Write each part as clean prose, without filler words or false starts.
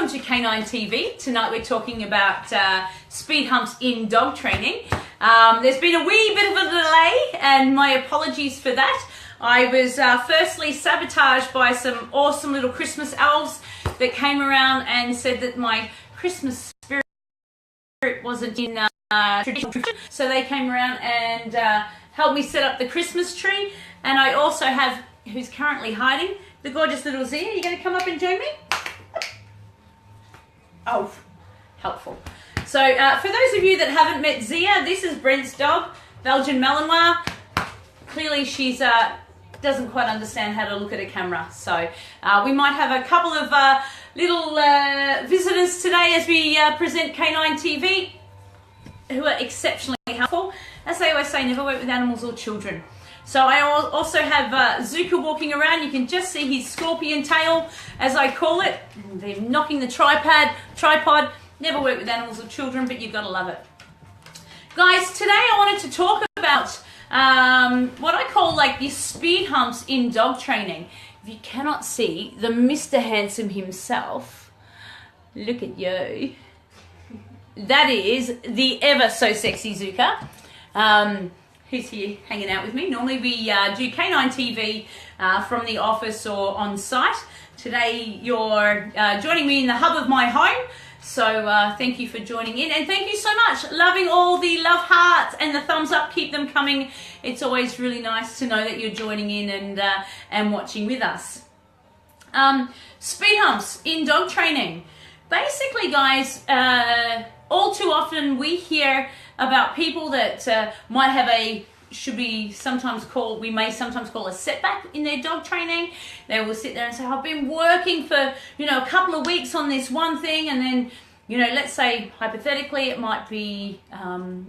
welcome to K9TV. Tonight we're talking about speed humps in dog training. There's been a wee bit of a delay and my apologies for that. I was firstly sabotaged by some awesome little Christmas elves that came around and said that my Christmas spirit wasn't in traditional, so they came around and helped me set up the Christmas tree. And I also have, who's currently hiding, the gorgeous little Zia. You going to come up and join me? Oh, helpful. So for those of you that haven't met Zia, this is Brent's dog, Belgian Malinois. Clearly she's doesn't quite understand how to look at a camera. So we might have a couple of little visitors today as we present K9TV, who are exceptionally helpful. As they always say, never work with animals or children. So I also have Zuka walking around. You can just see his scorpion tail, as I call it. They're knocking the tripod. Never work with animals or children, but you've got to love it. Guys, today I wanted to talk about what I call like the speed humps in dog training. If you cannot see the Mr. Handsome himself, look at you. That is the ever so sexy Zuka. Who's here hanging out with me. Normally we do K9TV from the office or on site. Today you're joining me in the hub of my home. So thank you for joining in, and thank you so much. Loving all the love hearts and the thumbs up. Keep them coming. It's always really nice to know that you're joining in and watching with us. Speed humps in dog training. Basically, guys, all too often we hear about people that might have we may sometimes call a setback in their dog training. They will sit there and say, I've been working for, a couple of weeks on this one thing, and then, let's say hypothetically it might be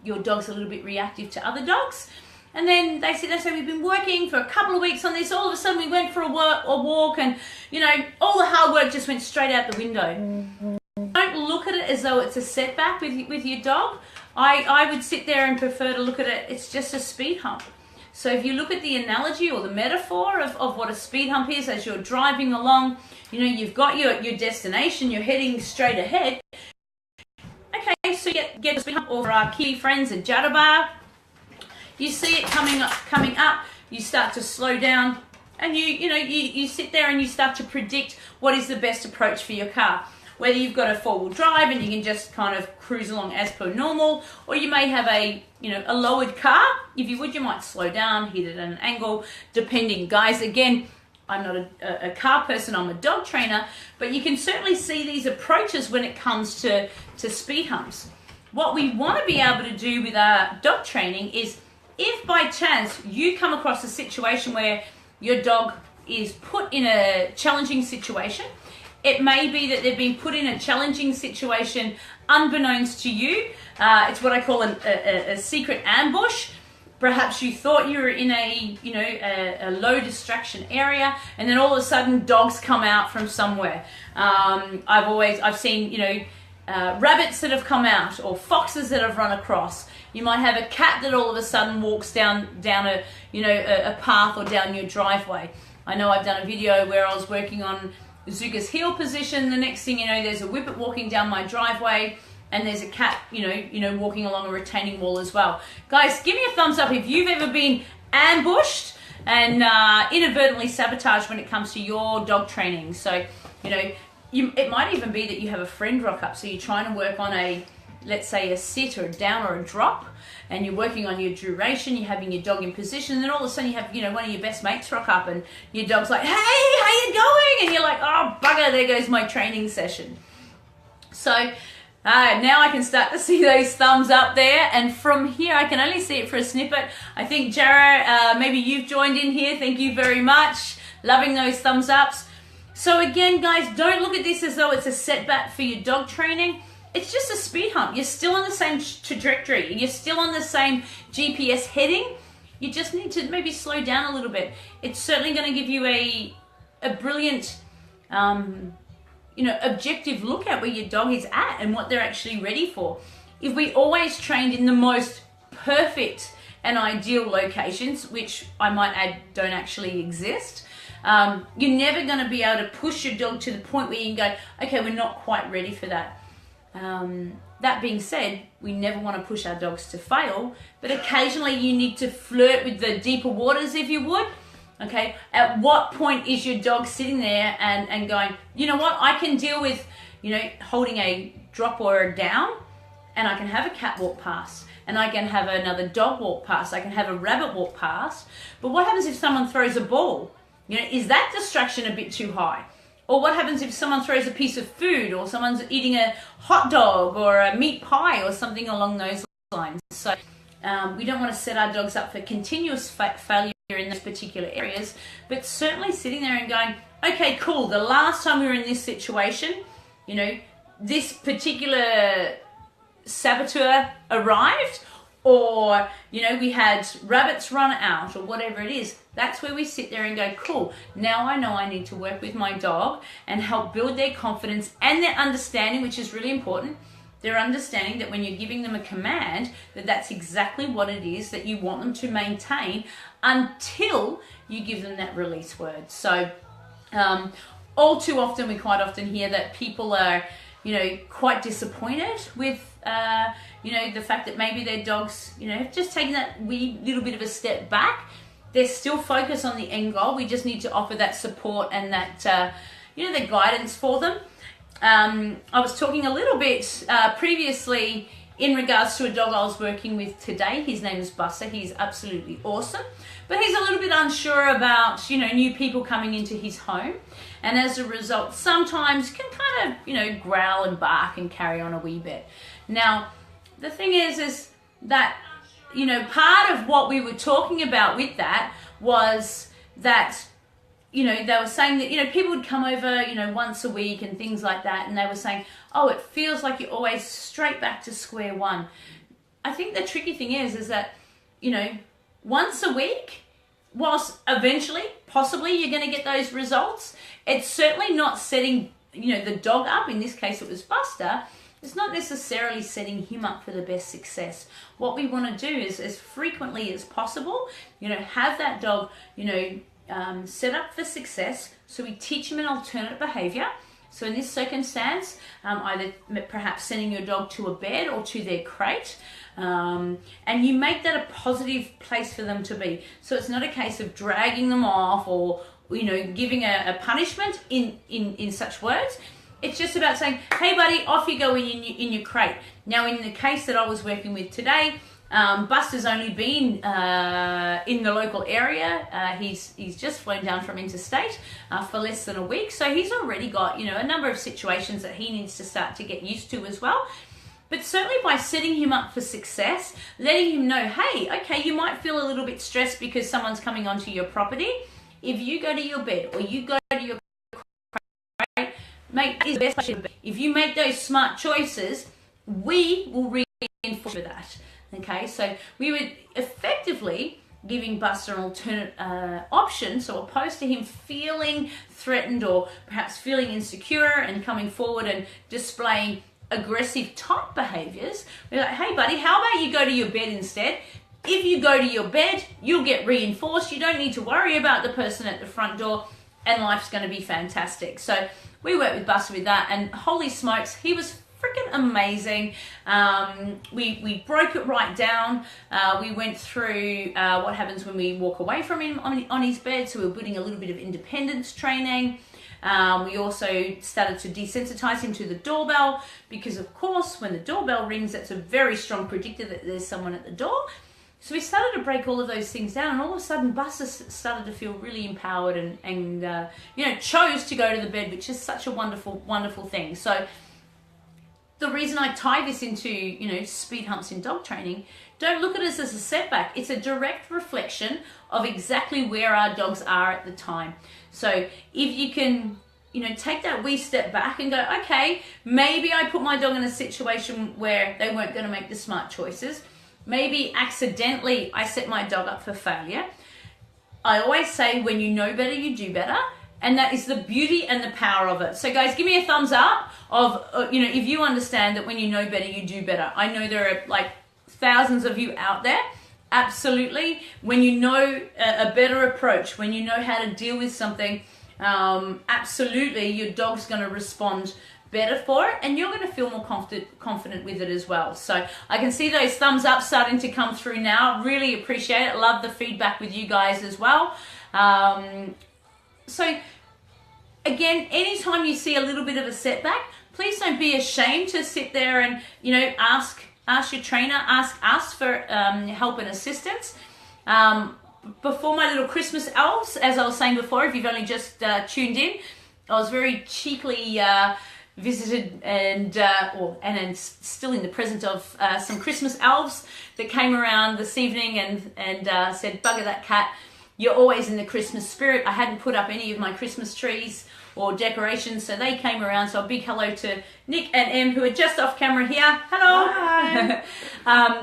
your dog's a little bit reactive to other dogs. And then they sit there and say, we've been working for a couple of weeks on this, all of a sudden we went for a walk and, all the hard work just went straight out the window. Don't look at it as though it's a setback with your dog. I would sit there and prefer to look at it, it's just a speed hump. So if you look at the analogy or the metaphor of what a speed hump is, as you're driving along, you've got your destination, you're heading straight ahead. Okay, so get a speed hump, or for our Kiwi friends, a jatterbar. You see it coming up, you start to slow down, and you sit there and you start to predict what is the best approach for your car. Whether you've got a four-wheel drive and you can just kind of cruise along as per normal, or you may have a lowered car. If you would, you might slow down, hit it at an angle, depending. Guys, again, I'm not a car person, I'm a dog trainer, but you can certainly see these approaches when it comes to speed humps. What we want to be able to do with our dog training is, if by chance you come across a situation where your dog is put in a challenging situation, it may be that they've been put in a challenging situation unbeknownst to you. It's what I call a secret ambush. Perhaps you thought you were in a low distraction area, and then all of a sudden dogs come out from somewhere. I've seen rabbits that have come out, or foxes that have run across. You might have a cat that all of a sudden walks down a path or down your driveway. I know I've done a video where I was working on Zuka's heel position. The next thing you know, there's a whippet walking down my driveway, and there's a cat, walking along a retaining wall as well. Guys, give me a thumbs up if you've ever been ambushed and inadvertently sabotaged when it comes to your dog training. So, it might even be that you have a friend rock up, so you're trying to work on let's say a sit or a down or a drop, and you're working on your duration, you're having your dog in position, and then all of a sudden you have, one of your best mates rock up, and your dog's like, hey, how you going? And you're like, oh, bugger, there goes my training session. So now I can start to see those thumbs up there, and from here I can only see it for a snippet. I think, Jarrah, maybe you've joined in here. Thank you very much. Loving those thumbs ups. So again, guys, don't look at this as though it's a setback for your dog training. It's just a speed hump. You're still on the same trajectory. You're still on the same GPS heading. You just need to maybe slow down a little bit. It's certainly going to give you a brilliant, objective look at where your dog is at and what they're actually ready for. If we always trained in the most perfect and ideal locations, which I might add don't actually exist, You're never going to be able to push your dog to the point where you can go, okay, we're not quite ready for that. That being said, we never want to push our dogs to fail, but occasionally you need to flirt with the deeper waters, if you would. Okay, at what point is your dog sitting there and going, you know what, I can deal with, holding a drop or a down, and I can have a cat walk past, and I can have another dog walk past, I can have a rabbit walk past. But what happens if someone throws a ball? Is that distraction a bit too high? Or what happens if someone throws a piece of food, or someone's eating a hot dog or a meat pie or something along those lines? So we don't want to set our dogs up for continuous failure in those particular areas, but certainly sitting there and going, okay, cool, the last time we were in this situation, this particular saboteur arrived, or we had rabbits run out, or whatever it is. That's where we sit there and go, cool, now I know I need to work with my dog and help build their confidence and their understanding, which is really important. Their understanding that when you're giving them a command, that's exactly what it is that you want them to maintain until you give them that release word. So all too often, we quite often hear that people are quite disappointed with the fact that maybe their dogs have just taken that wee little bit of a step back. They're still focused on the end goal. We just need to offer that support and that the guidance for them. I was talking a little bit previously in regards to a dog I was working with today. His name is Buster. He's absolutely awesome, but he's a little bit unsure about new people coming into his home, and as a result sometimes can kind of growl and bark and carry on a wee bit. Now the thing is that part of what we were talking about with that was that they were saying that people would come over once a week and things like that, and they were saying, oh, it feels like you're always straight back to square one. I think the tricky thing is that once a week, whilst eventually possibly you're going to get those results, it's certainly not setting the dog up. In this case it was Buster. It's not necessarily setting him up for the best success. What we want to do is, as frequently as possible, have that dog set up for success. So we teach him an alternate behavior. So in this circumstance, either perhaps sending your dog to a bed or to their crate, and you make that a positive place for them to be. So it's not a case of dragging them off or giving a punishment in such words. It's just about saying, hey buddy, off you go in your crate. Now in the case that I was working with today, Buster's only been in the local area. He's just flown down from interstate for less than a week, so he's already got a number of situations that he needs to start to get used to as well. But certainly by setting him up for success, letting him know, hey, okay, you might feel a little bit stressed because someone's coming onto your property. If you go to your bed or you go to your crate, mate, is the best place. If you make those smart choices, we will reinforce for that. Okay, so we would effectively giving Buster an alternate option. So opposed to him feeling threatened or perhaps feeling insecure and coming forward and displaying aggressive type behaviors, we're like, hey buddy, how about you go to your bed instead? If you go to your bed, you'll get reinforced. You don't need to worry about the person at the front door, and life's going to be fantastic. So we worked with Buster with that, and holy smokes, he was freaking amazing. We broke it right down. We went through what happens when we walk away from him on his bed. So we were putting a little bit of independence training. We also started to desensitize him to the doorbell, because of course when the doorbell rings, that's a very strong predictor that there's someone at the door. So we started to break all of those things down, and all of a sudden Buster started to feel really empowered and chose to go to the bed, which is such a wonderful, wonderful thing. So the reason I tie this into, speed humps in dog training, don't look at us as a setback. It's a direct reflection of exactly where our dogs are at the time. So if you can, take that wee step back and go, okay, maybe I put my dog in a situation where they weren't going to make the smart choices. Maybe accidentally I set my dog up for failure. I always say, when you know better, you do better. And that is the beauty and the power of it. So guys, give me a thumbs up of, if you understand that when you know better, you do better. I know there are like thousands of you out there. absolutely. When you know a better approach, when you know how to deal with something, absolutely, your dog's going to respond better for it, and you're going to feel more confident with it as well. So I can see those thumbs up starting to come through now. Really appreciate it. Love the feedback with you guys as well. So again, anytime you see a little bit of a setback, please don't be ashamed to sit there and, you know, ask your trainer, ask us for help and assistance. Before my little Christmas elves, as I was saying before, if you've only just tuned in, I was very cheekily visited and still in the presence of some Christmas elves that came around this evening and said, "Bugger that cat, you're always in the Christmas spirit." I hadn't put up any of my Christmas trees or decorations, so they came around. So a big hello to Nick and Em, who are just off camera here. Hello. Hi.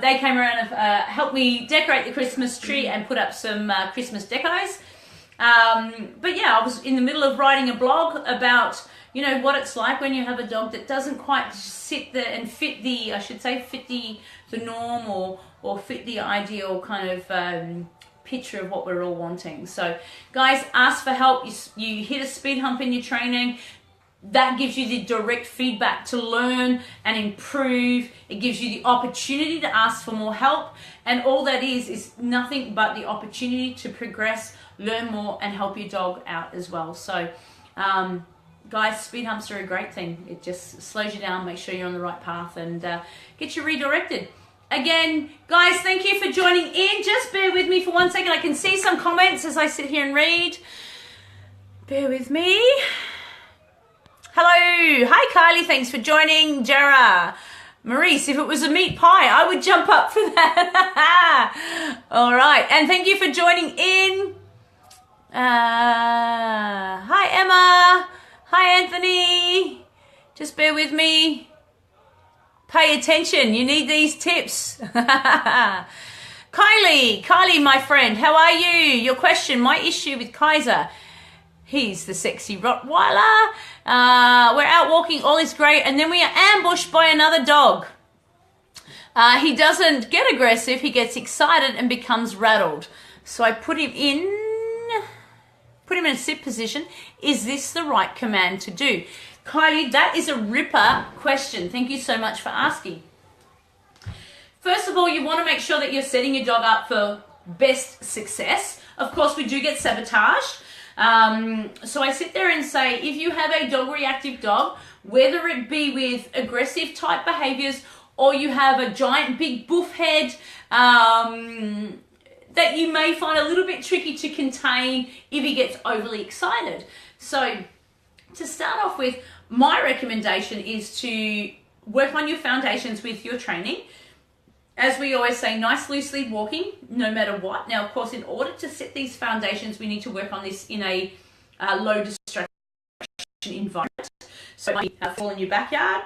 They came around and helped me decorate the Christmas tree and put up some Christmas decos. But yeah, I was in the middle of writing a blog about, you know, what it's like when you have a dog that doesn't quite sit there and fit the, I should say, fit the norm or fit the ideal kind of picture of what we're all wanting. So guys, ask for help. You hit a speed hump in your training. That gives you the direct feedback to learn and improve. It gives you the opportunity to ask for more help. And all that is nothing but the opportunity to progress, learn more, and help your dog out as well. So guys, speed humps are a great thing. It just slows you down, makes sure you're on the right path, and gets you redirected. Again, guys, thank you for joining in. Just bear with me for 1 second. I can see some comments as I sit here and read. Bear with me. Hello. Hi, Kylie. Thanks for joining. Jara. Maurice, if it was a meat pie, I would jump up for that. All right. And thank you for joining in. Hi, Emma. Hi, Anthony. Just bear with me. Pay attention. You need these tips. Kylie, my friend, how are you? Your question, my issue with Kaiser. He's the sexy Rottweiler. We're out walking, all is great, and then we are ambushed by another dog. He doesn't get aggressive, he gets excited and becomes rattled. So I put him in a sit position. Is this the right command to do? Kylie, that is a ripper question. Thank you so much for asking. First of all, you want to make sure that you're setting your dog up for best success. Of course, we do get sabotage. So I sit there and say, if you have a dog reactive dog, whether it be with aggressive type behaviors or you have a giant big boof head, that you may find a little bit tricky to contain if he gets overly excited. So to start off with, my recommendation is to work on your foundations with your training. As we always say, nice loose lead walking, no matter what. Now, of course, in order to set these foundations, we need to work on this in a low distraction environment. So it might be fall in your backyard,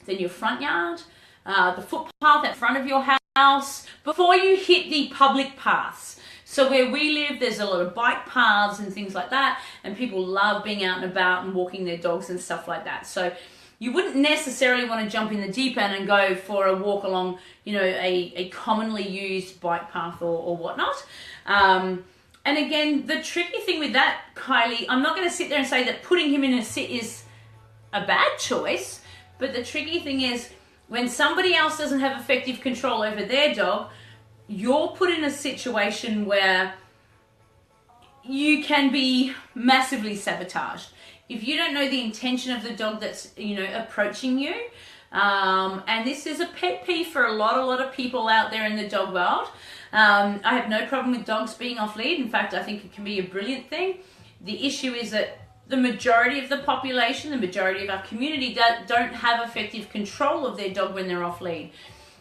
then your front yard, the footpath in front of your house, before you hit the public paths. So where we live, there's a lot of bike paths and things like that, and people love being out and about and walking their dogs and stuff like that. So you wouldn't necessarily want to jump in the deep end and go for a walk along, you know, a commonly used bike path or whatnot. And again, the tricky thing with that, Kylie, I'm not going to sit there and say that putting him in a sit is a bad choice, but the tricky thing is when somebody else doesn't have effective control over their dog, you're put in a situation where you can be massively sabotaged. If you don't know the intention of the dog that's, you know, approaching you, and this is a pet peeve for a lot of people out there in the dog world. I have no problem with dogs being off lead. In fact, I think it can be a brilliant thing. The issue is that the majority of the population, the majority of our community don't have effective control of their dog when they're off lead.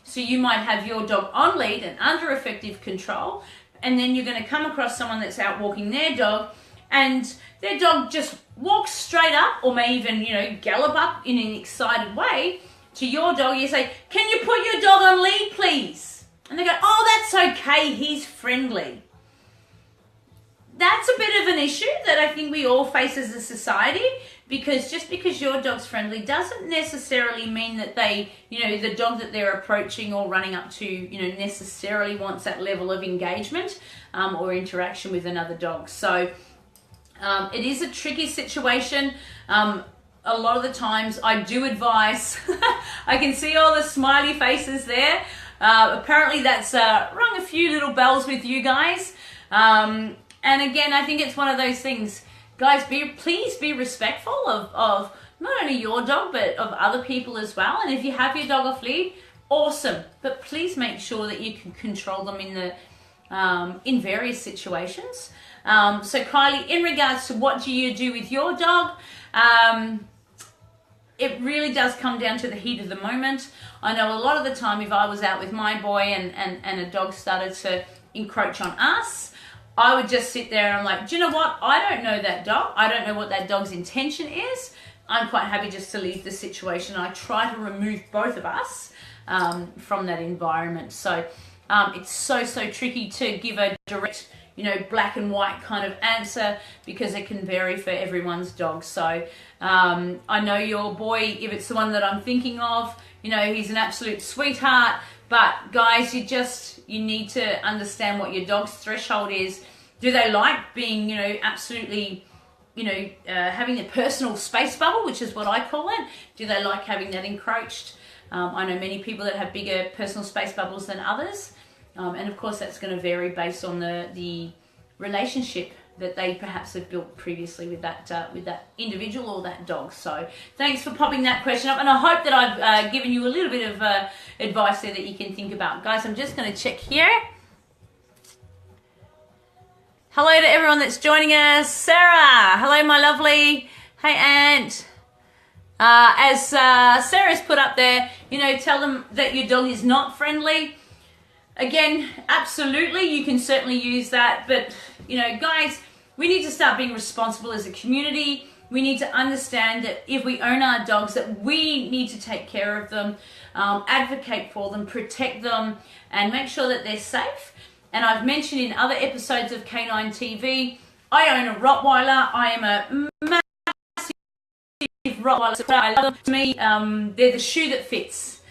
So you might have your dog on lead and under effective control, and then you're going to come across someone that's out walking their dog, and their dog just walks straight up, or may even, you know, gallop up in an excited way to your dog. You say, "Can you put your dog on lead, please?" And they go, "Oh, that's okay, he's friendly." That's a bit of an issue that I think we all face as a society, because just because your dog's friendly doesn't necessarily mean that they, the dog that they're approaching or running up to, necessarily wants that level of engagement or interaction with another dog. So it is a tricky situation. A lot of the times I do advise, I can see all the smiley faces there. Apparently that's rung a few little bells with you guys. And again, I think it's one of those things, guys, please be respectful of not only your dog, but of other people as well. And if you have your dog off lead, awesome. But please make sure that you can control them in various situations. So Kylie, in regards to what do you do with your dog, it really does come down to the heat of the moment. I know a lot of the time if I was out with my boy and a dog started to encroach on us, I would just sit there and I'm like, do you know what? I don't know that dog. I don't know what that dog's intention is. I'm quite happy just to leave the situation. I try to remove both of us from that environment. So it's so tricky to give a direct, black and white kind of answer because it can vary for everyone's dog. So I know your boy, if it's the one that I'm thinking of, he's an absolute sweetheart. But guys, you need to understand what your dog's threshold is. Do they like being, absolutely, having a personal space bubble, which is what I call it? Do they like having that encroached? I know many people that have bigger personal space bubbles than others. And of course, that's going to vary based on the relationship that they perhaps have built previously with that individual or that dog. So thanks for popping that question up. And I hope that I've given you a little bit of advice there that you can think about. Guys, I'm just going to check here. Hello to everyone that's joining us. Sarah, hello, my lovely. Hey, Aunt. As Sarah's put up there, tell them that your dog is not friendly. Again, absolutely, you can certainly use that. But, guys, we need to start being responsible as a community. We need to understand that if we own our dogs, that we need to take care of them, advocate for them, protect them, and make sure that they're safe. And I've mentioned in other episodes of K9TV, I own a Rottweiler. I am a massive Rottweiler. I love them. To me, they're the shoe that fits.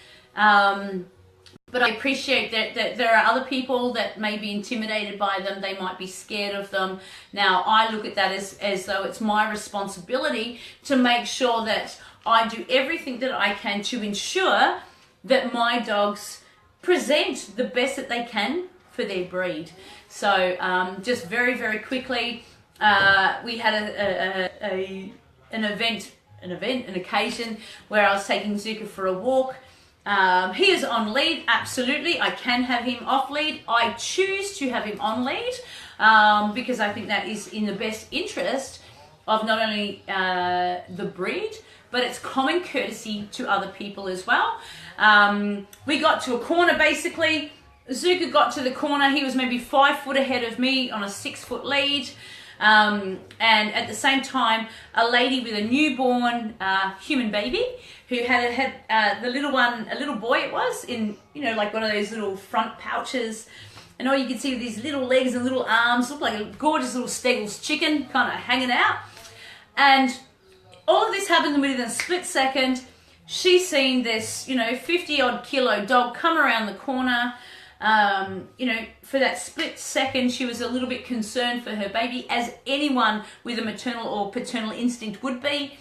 But I appreciate that there are other people that may be intimidated by them. They might be scared of them. Now, I look at that as though it's my responsibility to make sure that I do everything that I can to ensure that my dogs present the best that they can for their breed. So just very quickly, we had an occasion where I was taking Zuka for a walk. He is on lead, absolutely. I can have him off lead. I choose to have him on lead because I think that is in the best interest of not only the breed, but it's common courtesy to other people as well. We got to a corner basically. Zuka got to the corner. He was maybe 5 foot ahead of me on a 6 foot lead. And at the same time, a lady with a newborn human baby who had the little one, a little boy it was, in, like one of those little front pouches. And all you could see with these little legs and little arms, looked like a gorgeous little Steggles chicken kind of hanging out. And all of this happened within a split second. She's seen this, 50 odd kilo dog come around the corner. For that split second, she was a little bit concerned for her baby, as anyone with a maternal or paternal instinct would be.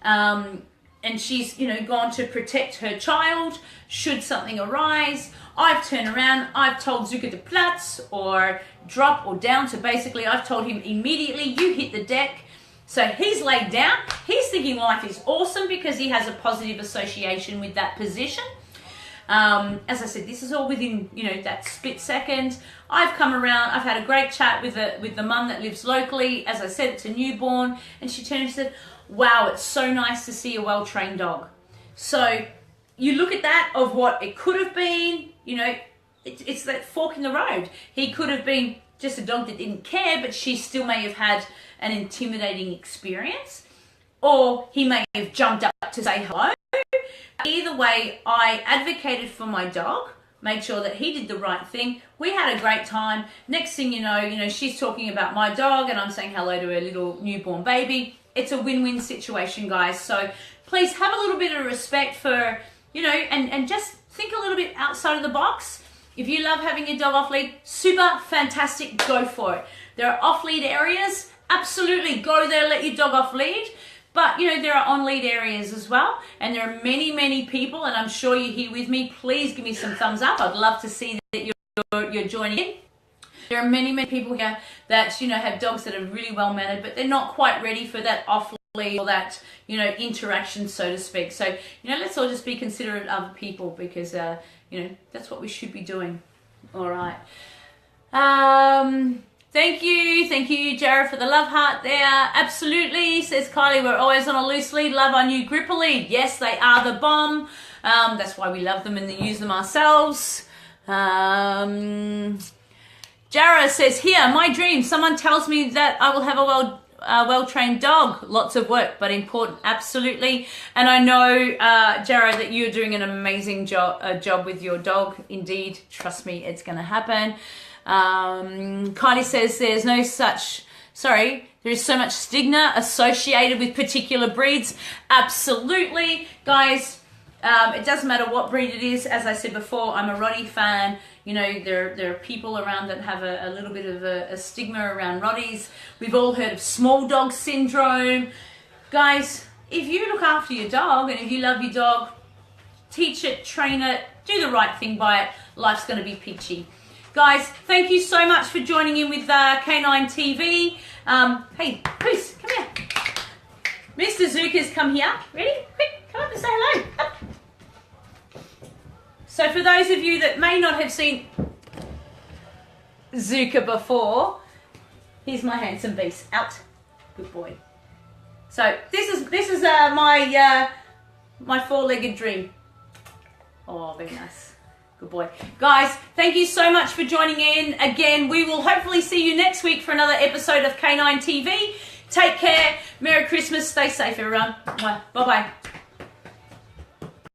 And she's, gone to protect her child should something arise. I've turned around, I've told Zuka to platz or drop or down. So basically, I've told him immediately, you hit the deck. So he's laid down. He's thinking life is awesome because he has a positive association with that position. As I said, this is all within, that split second. I've come around, I've had a great chat with the mum that lives locally. As I said, it's a newborn. And she turned and said, wow, it's so nice to see a well-trained dog. So you look at that of what it could have been, it's that fork in the road. He could have been just a dog that didn't care, but she still may have had an intimidating experience. Or he may have jumped up to say hello. Either way, I advocated for my dog, made sure that he did the right thing. We had a great time. Next thing you know, she's talking about my dog and I'm saying hello to her little newborn baby. it's a win-win situation, guys. So please have a little bit of respect for, you know, and just think a little bit outside of the box. If you love having your dog off lead, super fantastic, go for it. There are off lead areas, absolutely go there, let your dog off lead. But, you know, there are on lead areas as well. And there are many, many people, and I'm sure you're here with me. Please give me some thumbs up. I'd love to see that you're joining in. There are many, many people here that, you know, have dogs that are really well mannered, but they're not quite ready for that off lead or that, you know, interaction, so to speak. So, you know, let's all just be considerate of other people because, you know, that's what we should be doing. All right. Thank you, Jared, for the love heart there. Absolutely, says Kylie, we're always on a loose lead. Love our new gripper lead. Yes, they are the bomb. That's why we love them and use them ourselves. Jara says, here, my dream. Someone tells me that I will have a well-trained dog. Lots of work, but important. Absolutely. And I know, Jara, that you're doing an amazing job with your dog. Indeed. Trust me, it's going to happen. Kylie says there is so much stigma associated with particular breeds. Absolutely. Guys, it doesn't matter what breed it is. As I said before, I'm a Rottie fan. You know, there are people around that have a little bit of a stigma around Rotties. We've all heard of small dog syndrome. Guys, if you look after your dog and if you love your dog, teach it, train it, do the right thing by it, life's going to be peachy. Guys, thank you so much for joining in with K9TV. Hey, Goose, come here. Mr. Zuka's come here. Ready? Quick, come up and say hello. Up. So for those of you that may not have seen Zuka before, here's my handsome beast. Out. Good boy. So this is my four-legged dream. Oh, very nice. Good boy. Guys, thank you so much for joining in. Again, we will hopefully see you next week for another episode of K9TV. Take care. Merry Christmas. Stay safe, everyone. Bye-bye.